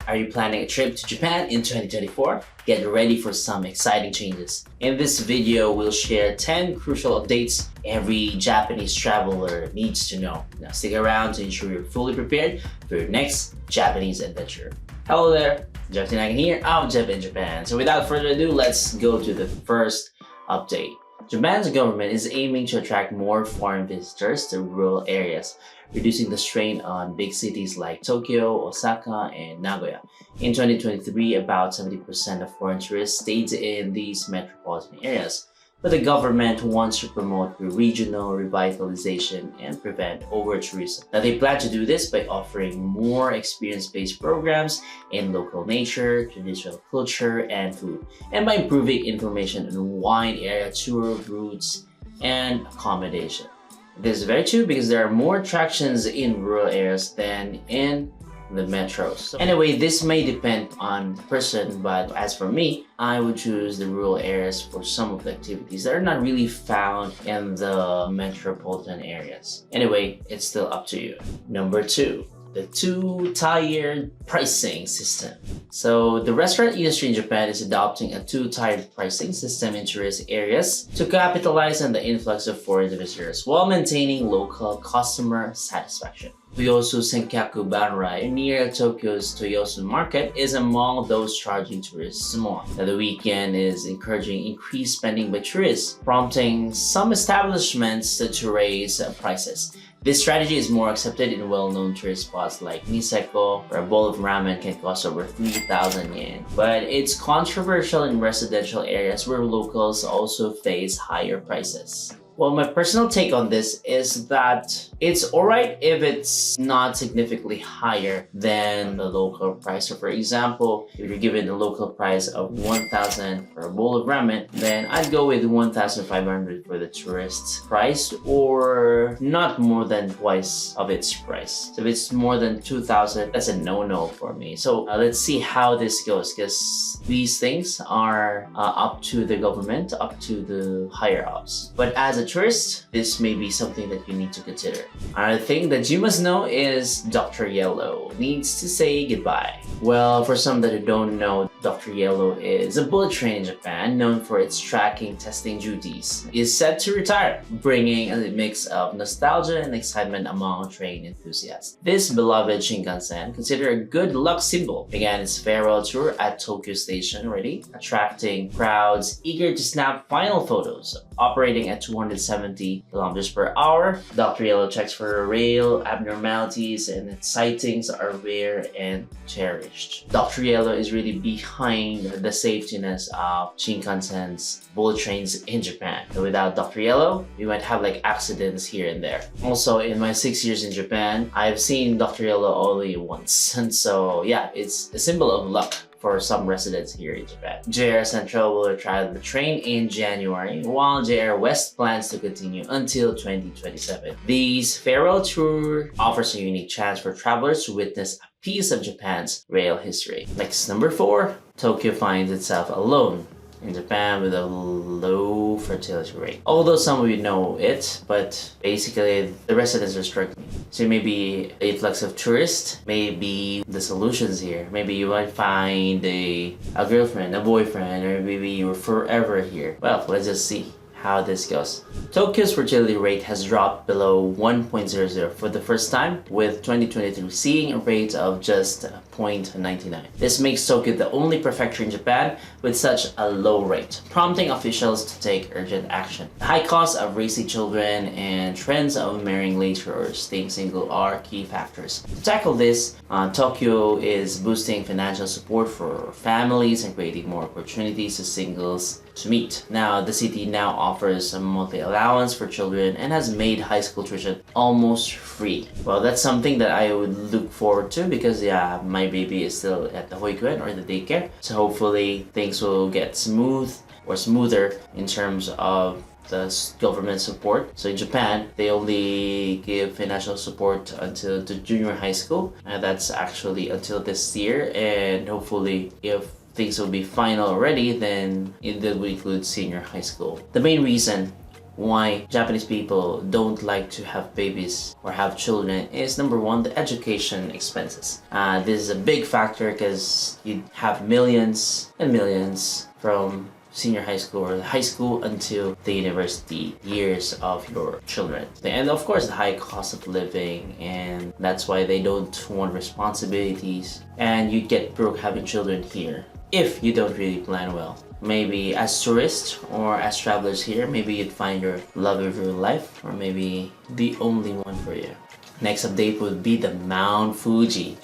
Are you planning a trip to Japan in 2024? Get ready for some exciting changes. In this video, we'll share 10 crucial updates every Japanese traveler needs to know. Now stick around to ensure you're fully prepared for your next Japanese adventure. Hello there, Jeff Tinagan here of Jeff in Japan. So without further ado, let's go to the first update. Japan's government is aiming to attract more foreign visitors to rural areas, reducing the strain on big cities like Tokyo, Osaka, and Nagoya. In 2023, about 70% of foreign tourists stayed in these metropolitan areas, but the government wants to promote regional revitalization and prevent over-tourism. Now, they plan to do this by offering more experience-based programs in local nature, traditional culture, and food, and by improving information on wide area tour routes and accommodation. This is very true because there are more attractions in rural areas than in the metros. So anyway, this may depend on the person, but as for me, I would choose the rural areas for some of the activities that are not really found in the metropolitan areas. Anyway, it's still up to you. Number 2. The two-tiered pricing system. So the restaurant industry in Japan is adopting a two-tiered pricing system in tourist areas to capitalize on the influx of foreign visitors while maintaining local customer satisfaction. Toyosu Senkyaku Banrai near Tokyo's Toyosu Market is among those charging tourists more. Now, the weekend is encouraging increased spending by tourists, prompting some establishments to raise prices. This strategy is more accepted in well-known tourist spots like Niseko, where a bowl of ramen can cost over 3,000 yen. But it's controversial in residential areas where locals also face higher prices. Well, my personal take on this is that it's alright if it's not significantly higher than the local price. So for example, if you're given a local price of 1,000 for a bowl of ramen, then I'd go with 1,500 for the tourist price, or not more than twice of its price. So if it's more than 2,000, that's a no-no for me. So let's see how this goes, because these things are up to the government, up to the higher-ups. But as a tourist, this may be something that you need to consider. Another thing that you must know is Dr. Yellow needs to say goodbye. Well, for some that don't know, Dr. Yellow is a bullet train in Japan known for its tracking testing duties. It is set to retire, bringing a mix of nostalgia and excitement among train enthusiasts. This beloved Shinkansen, considered a good luck symbol, began its farewell tour at Tokyo Station already, attracting crowds eager to snap final photos. Operating at 270 kilometers per hour, Dr. Yellow checks for rail abnormalities, and its sightings are rare and cherished. Dr. Yellow is really behind the safetiness of Shinkansen's bullet trains in Japan. And without Dr. Yellow, we might have like accidents here and there. Also, in my 6 years in Japan, I've seen Dr. Yellow only once. And so yeah, it's a symbol of luck for some residents here in Japan. JR Central will retire the train in January, while JR West plans to continue until 2027. This farewell tour offers a unique chance for travelers to witness a piece of Japan's rail history. Next, number 4, Tokyo finds itself alone in Japan with a low fertility rate. Although some of you know it, but basically the residents are struggling. So maybe a influx of tourists, maybe the solutions here. Maybe you might find a girlfriend, a boyfriend, or maybe you're forever here. Well, let's just see how this goes. Tokyo's fertility rate has dropped below 1.00 for the first time, with 2023 seeing a rate of just 0.99. This makes Tokyo the only prefecture in Japan with such a low rate, prompting officials to take urgent action. The high cost of raising children and trends of marrying later or staying single are key factors. To tackle this, Tokyo is boosting financial support for families and creating more opportunities for singles to meet. Now, the city now offers a monthly allowance for children and has made high school tuition almost free. Well, that's something that I would look forward to because yeah, my baby is still at the hoikuen or the daycare. So hopefully things will get smoother in terms of the government support. So in Japan, they only give financial support until the junior high school, and that's actually until this year, and hopefully if things will be fine already, then it will include senior high school. The main reason why Japanese people don't like to have babies or have children is number one, the education expenses. This is a big factor because you have millions and millions from senior high school or high school until the university years of your children. And of course, the high cost of living, and that's why they don't want responsibilities. And you get broke having children here if you don't really plan well. Maybe as tourists or as travelers here, maybe you'd find your love of your life, or maybe the only one for you. Next update would be the Mount Fuji.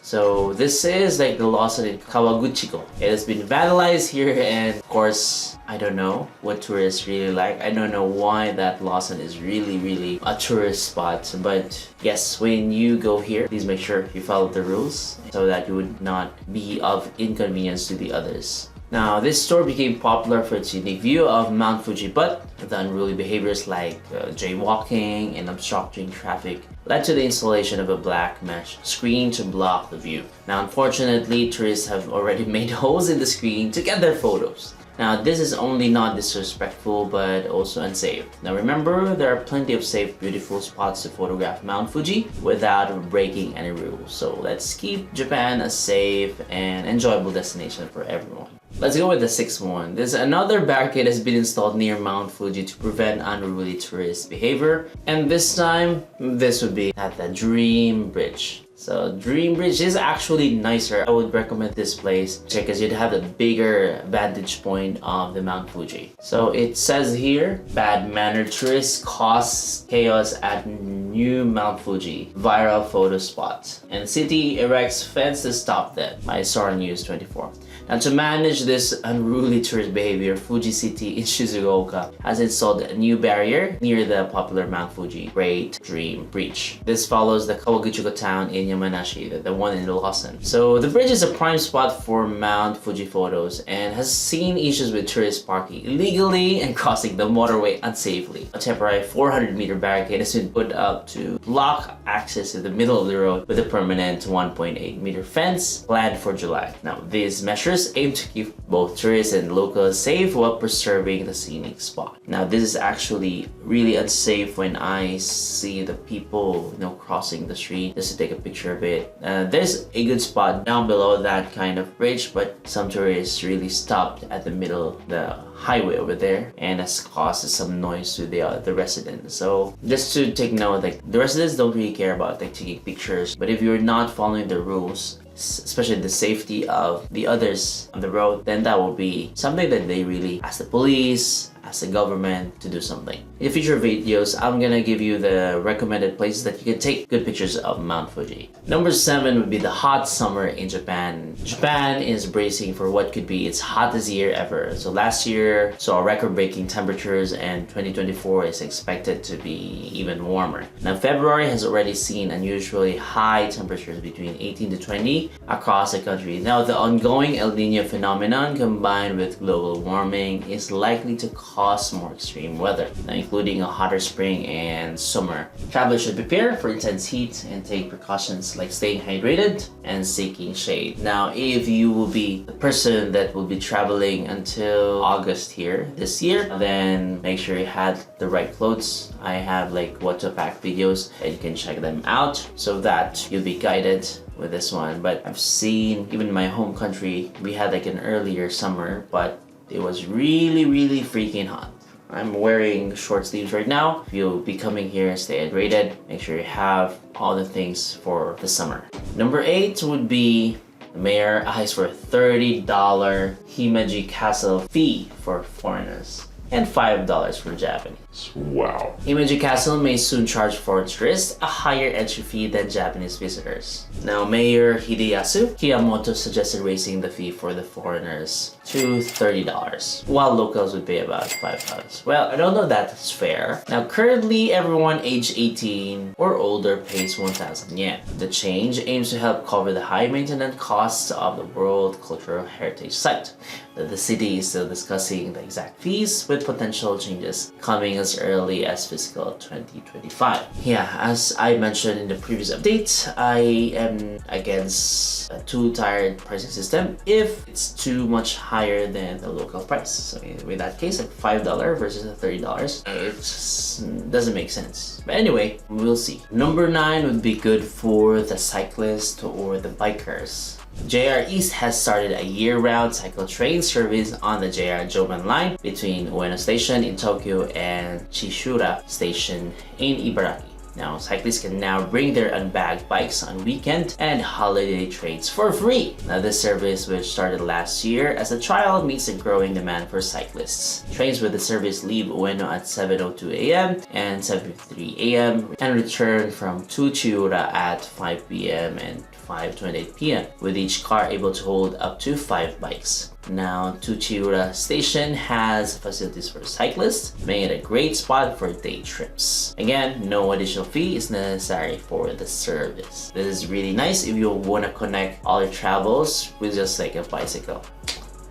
So this is like the Lawson in Kawaguchiko. It has been vandalized here, and of course, I don't know what tourists really like. I don't know why that Lawson is really a tourist spot. But yes, when you go here, please make sure you follow the rules so that you would not be of inconvenience to the others. Now, this store became popular for its unique view of Mount Fuji, but the unruly behaviors like jaywalking and obstructing traffic led to the installation of a black mesh screen to block the view. Now, unfortunately, tourists have already made holes in the screen to get their photos. Now, this is only not disrespectful, but also unsafe. Now, remember, there are plenty of safe, beautiful spots to photograph Mount Fuji without breaking any rules. So let's keep Japan a safe and enjoyable destination for everyone. Let's go with the sixth one. There's another barricade has been installed near Mount Fuji to prevent unruly tourist behavior. And this time, this would be at the Dream Bridge. So Dream Bridge is actually nicer. I would recommend this place because you'd have a bigger vantage point of the Mount Fuji. So it says here, bad-mannered tourists cause chaos at new Mount Fuji, viral photo spot. And city erects fence to stop them, by SR News 24. Now, to manage this unruly tourist behavior, Fuji City in Shizuoka has installed a new barrier near the popular Mount Fuji Great Dream Bridge. This follows the Kawaguchiko town in Yamanashi, the one in Lawson. So the bridge is a prime spot for Mount Fuji photos and has seen issues with tourists parking illegally and crossing the motorway unsafely. A temporary 400-meter barricade has been put up to block access to the middle of the road with a permanent 1.8-meter fence planned for July. Now, these measures aim to keep both tourists and locals safe while preserving the scenic spot. Now, this is actually really unsafe when I see the people, crossing the street just to take a picture of it. There's a good spot down below that kind of bridge, but some tourists really stopped at the middle of the highway over there, and has caused some noise to the residents. So just to take note, the residents don't really care about taking pictures, but if you're not following the rules, especially the safety of the others on the road, then that will be something that they really ask the police, ask the government to do something. In future videos, I'm gonna give you the recommended places that you can take good pictures of Mount Fuji. Number 7 would be the hot summer in Japan. Japan is bracing for what could be its hottest year ever. So last year saw record-breaking temperatures, and 2024 is expected to be even warmer. Now, February has already seen unusually high temperatures between 18 to 20 across the country. Now, the ongoing El Nino phenomenon combined with global warming is likely to cause more extreme weather, including a hotter spring and summer. Travelers should prepare for intense heat and take precautions like staying hydrated and seeking shade. Now, if you will be the person that will be traveling until August here this year, then make sure you had the right clothes. I have what to pack videos, and you can check them out so that you'll be guided with this one. But I've seen, even in my home country, we had an earlier summer, but it was really freaking hot. I'm wearing short sleeves right now. If you'll be coming here, stay hydrated. Make sure you have all the things for the summer. Number 8 would be the mayor asks for a $30 Himeji Castle fee for foreigners and $5 for Japanese. Wow. Himeji Castle may soon charge foreign tourists a higher entry fee than Japanese visitors. Now, Mayor Hideyasu Kiyamoto suggested raising the fee for the foreigners to $30, while locals would pay about $5. Well, I don't know if that's fair. Now, currently, everyone aged 18 or older pays 1,000 yen. The change aims to help cover the high maintenance costs of the World Cultural Heritage Site. The city is still discussing the exact fees, with potential changes coming as as early as fiscal 2025. Yeah, as I mentioned in the previous update, I am against a two-tiered pricing system if it's too much higher than the local price. So in that case, like $5 versus $30, it just doesn't make sense. But anyway, we'll see. Number 9 would be good for the cyclist or the bikers. JR East has started a year-round cycle train service on the JR Joban line between Ueno Station in Tokyo and Chishura Station in Ibaraki. Now, cyclists can now bring their unbagged bikes on weekend and holiday trains for free. Now, this service, which started last year as a trial, meets a growing demand for cyclists. Trains with the service leave Ueno at 7:02 a.m. and 7:53 a.m. and return from to Chiura at 5 p.m. and 5:28 p.m. with each car able to hold up to 5 bikes. Now, Chiura Station has facilities for cyclists, making it a great spot for day trips. Again, no additional fee is necessary for the service. This is really nice if you want to connect all your travels with just like a bicycle.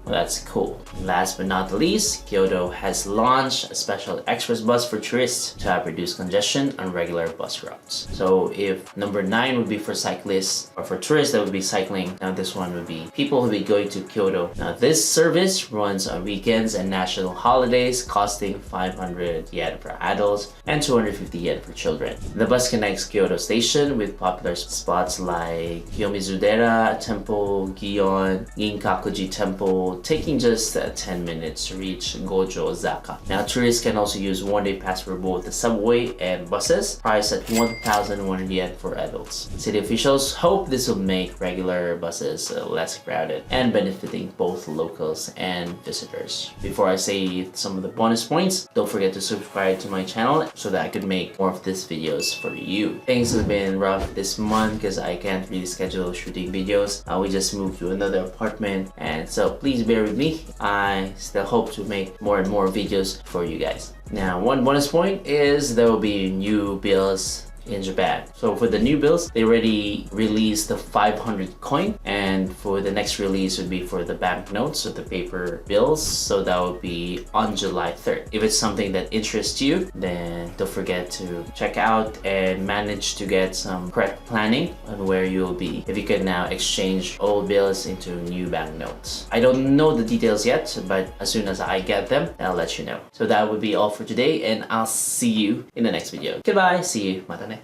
Well, that's cool. Last but not least, Kyoto has launched a special express bus for tourists to help reduce congestion on regular bus routes. So if number 9 would be for cyclists, or for tourists that would be cycling, now this one would be people who would be going to Kyoto. Now this service runs on weekends and national holidays, costing 500 yen for adults and 250 yen for children. The bus connects Kyoto Station with popular spots like Kiyomizu-dera Temple, Gion, Ginkakuji Temple, taking just 10 minutes to reach Gojo Zaka. Now, tourists can also use one-day pass for both the subway and buses, priced at 1,100 yen for adults. City officials hope this will make regular buses less crowded and benefiting both locals and visitors. Before I say some of the bonus points, don't forget to subscribe to my channel so that I could make more of these videos for you. Things have been rough this month because I can't really schedule shooting videos. We just moved to another apartment, and so please bear with me. I still hope to make more and more videos for you guys. Now, one bonus point is there will be new bills in Japan. So for the new bills, they already released the 500 coin, and for the next release would be for the banknotes or the paper bills. So that would be on July 3rd. If it's something that interests you, then don't forget to check out and manage to get some correct planning on where you'll be if you can now exchange old bills into new banknotes. I don't know the details yet, but as soon as I get them, I'll let you know. So that would be all for today, and I'll see you in the next video. Goodbye, see you, mata ne.